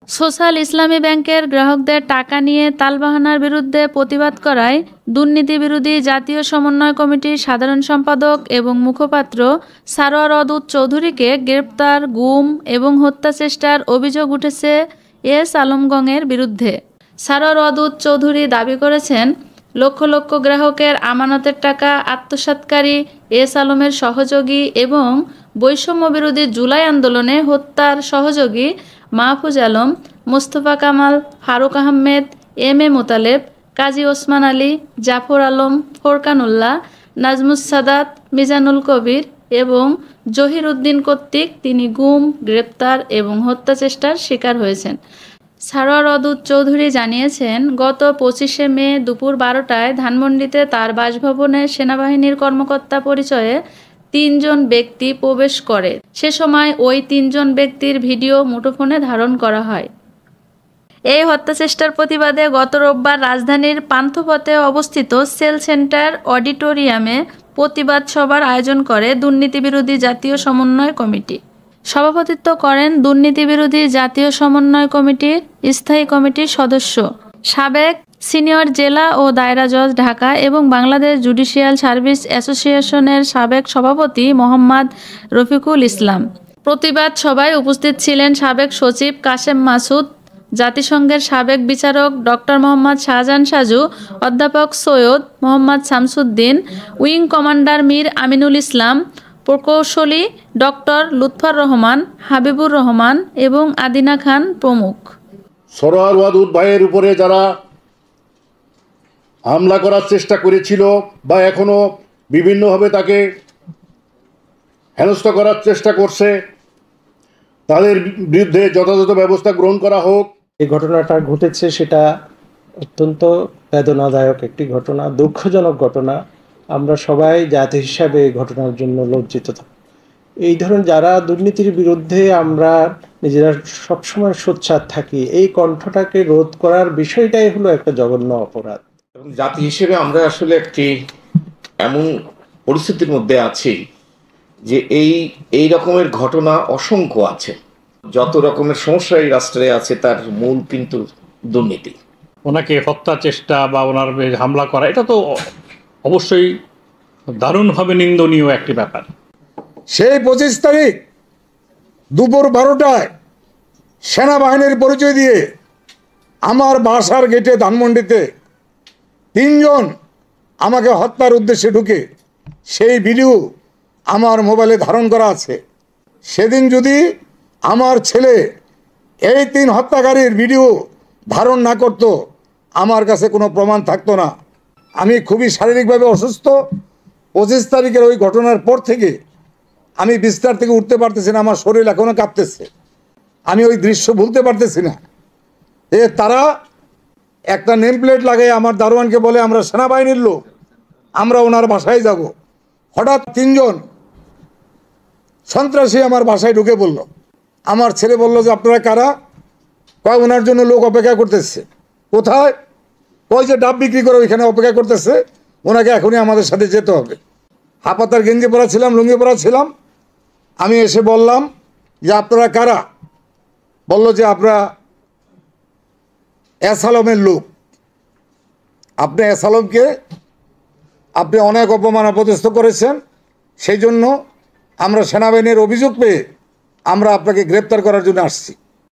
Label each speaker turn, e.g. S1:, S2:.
S1: Social ইসলামী ব্যাংকের গ্রাহকদের টাকা নিয়ে তালবাহানার বিরুদ্ধে প্রতিবাদ করায় দুর্নীতি বিরোধী জাতীয় সমন্বয় কমিটির সাধারণ সম্পাদক এবং মুখপাত্র সারোয়ার ওয়াদুদ চৌধুরীকে গ্রেপ্তার, গুম এবং হত্যা চেষ্টার অভিযোগ উঠেছে এস আলমগঙের বিরুদ্ধে। সারোয়ার ওয়াদুদ চৌধুরী দাবি করেছেন, লক্ষ লক্ষ গ্রাহকের আমানতের টাকা আত্মসাৎকারী এস আলমের সহযোগী এবং বৈষম্য বিরোধী জুলাই আন্দোলনে হত্যার সহযোগী মাহফুজ আলম, মোস্তফা কামাল, ফারুক আহমেদ, এম এ মোতালেব, কাজী ওসমান আলী, জাফর আলম, ফোরকানুল্লাহ, নাজমুস সাদাত, মিজানুল কবির এবং জহির উদ্দিন কর্তৃক তিনি গুম, গ্রেপ্তার এবং হত্যা চেষ্টার শিকার হয়েছেন। সারোয়ার ওয়াদুদ চৌধুরী জানিয়েছেন, গত 25শে মে দুপুর 12টায় ধানমন্ডিতে তার বাসভবনে সেনাবাহিনীর কর্মকর্তা পরিচয়ে 3 জন ব্যক্তি প্রবেশ করে। সে সময় ওই 3 জন ব্যক্তির ভিডিও মুঠোফোনে ধারণ করা হয়। এই হত্যাচেষ্টার প্রতিবাদে গত রোববার রাজধানীর পান্থপথে অবস্থিত সেল সেন্টার অডিটোরিয়ামে প্রতিবাদ সভার আয়োজন করে দুর্নীতিবিরোধী জাতীয় সমন্বয় কমিটি। সভাপতিত্ব করেন দুর্নীতিবিরোধী জাতীয় সমন্বয় কমিটির স্থায়ী কমিটির সদস্য, সাবেক সিনিয়র জেলা ও দায়রা জজ ঢাকা এবং বাংলাদেশ জুডিশিয়াল সার্ভিস অ্যাসোসিয়েশনের সাবেক সভাপতি মোহাম্মদ রফিকুল ইসলাম। প্রতিবাদ সভায় উপস্থিত ছিলেন সাবেক সচিব কাশেম মাসুদ, জাতিসংঘের সাবেক বিচারক ডক্টর মোহাম্মদ শাহজাহান সাজু, অধ্যাপক সৈয়দ মোহাম্মদ শামসুদ্দিন, উইং কমান্ডার মীর আমিনুল ইসলাম, প্রকৌশলী ডক্টর লুৎফর রহমান, হাবিবুর রহমান এবং আদিনা খান প্রমুখ।
S2: সারোয়ার ওয়াদুদ ভাইয়ের উপরে যারা হামলা করার চেষ্টা করেছিল বা এখনো বিভিন্নভাবে তাকে হেনস্থা করার চেষ্টা করছে, তাদের বিরুদ্ধে যথাযথ ব্যবস্থা গ্রহণ করা হোক।
S3: এই ঘটনাটা ঘটেছে সেটা অত্যন্ত বেদনাদায়ক একটি ঘটনা, দুঃখজনক ঘটনা। আমরা সবাই জাতি হিসাবে এই ঘটনার জন্য লজ্জিত। এই ধরনের যারা দুর্নীতির বিরুদ্ধে আমরা নিজেরা সবসময় সোচ্চার থাকি, এই কণ্ঠটাকে রোধ করার বিষয়টাই হলো একটা জঘন্য অপরাধ।
S4: এবং জাতি হিসেবে আমরা আসলে একটি এমন পরিস্থিতির মধ্যে আছি যে এই রকমের ঘটনা অসংখ্য আছে। যত রকমের সমস্যা এই রাষ্ট্রে আছে তার মূল কিন্তু দুর্নীতি।
S5: ওনাকে হত্যা চেষ্টা বা ওনার হামলা করা, এটা তো অবশ্যই দারুণভাবে নিন্দনীয় একটি ব্যাপার।
S6: সেই 25 তারিখ দুপুর 12টায় সেনাবাহিনীর পরিচয় দিয়ে আমার বাসার গেটে ধানমন্ডিতে 3 জন আমাকে হত্যার উদ্দেশ্যে ঢুকে, সেই ভিডিও আমার মোবাইলে ধারণ করা আছে। সেদিন যদি আমার ছেলে এই 3 হত্যাকারীর ভিডিও ধারণ না করত, আমার কাছে কোনো প্রমাণ থাকতো না। আমি খুবই শারীরিকভাবে অসুস্থ। 25 তারিখের ওই ঘটনার পর থেকে আমি বিস্তার থেকে উঠতে পারতেছি না, আমার শরীর এখনো কাঁপতেছে। আমি ওই দৃশ্য ভুলতে পারতেছি না। তারা একটা নেম প্লেট লাগাই আমার দারোয়ানকে বলে, আমরা সেনাবাহিনীর লোক, আমরা ওনার বাসায় যাব। হঠাৎ 3 জন সন্ত্রাসী আমার বাসায় ঢুকে পড়ল। আমার ছেলে বলল যে আপনারা কারা? কয় ওনার জন্য লোক অপেক্ষা করতেছে। কোথায়? কয় যে ডাব বিক্রি করে ওইখানে অপেক্ষা করতেছে, ওনাকে এখনই আমাদের সাথে যেতে হবে। হাফাতার গেঞ্জি পরা ছিলাম, লুঙ্গি পরা ছিলাম। আমি এসে বললাম যে আপনারা কারা? বলল যে আপনারা এস আলমের লোক। আপনি এস আলমকে আপনি অনেক অপমান অপদস্থ করেছেন, সেই জন্য আমরা সেনাবাহিনীর অভিযোগ পেয়ে আমরা আপনাকে গ্রেপ্তার করার জন্য আসছি।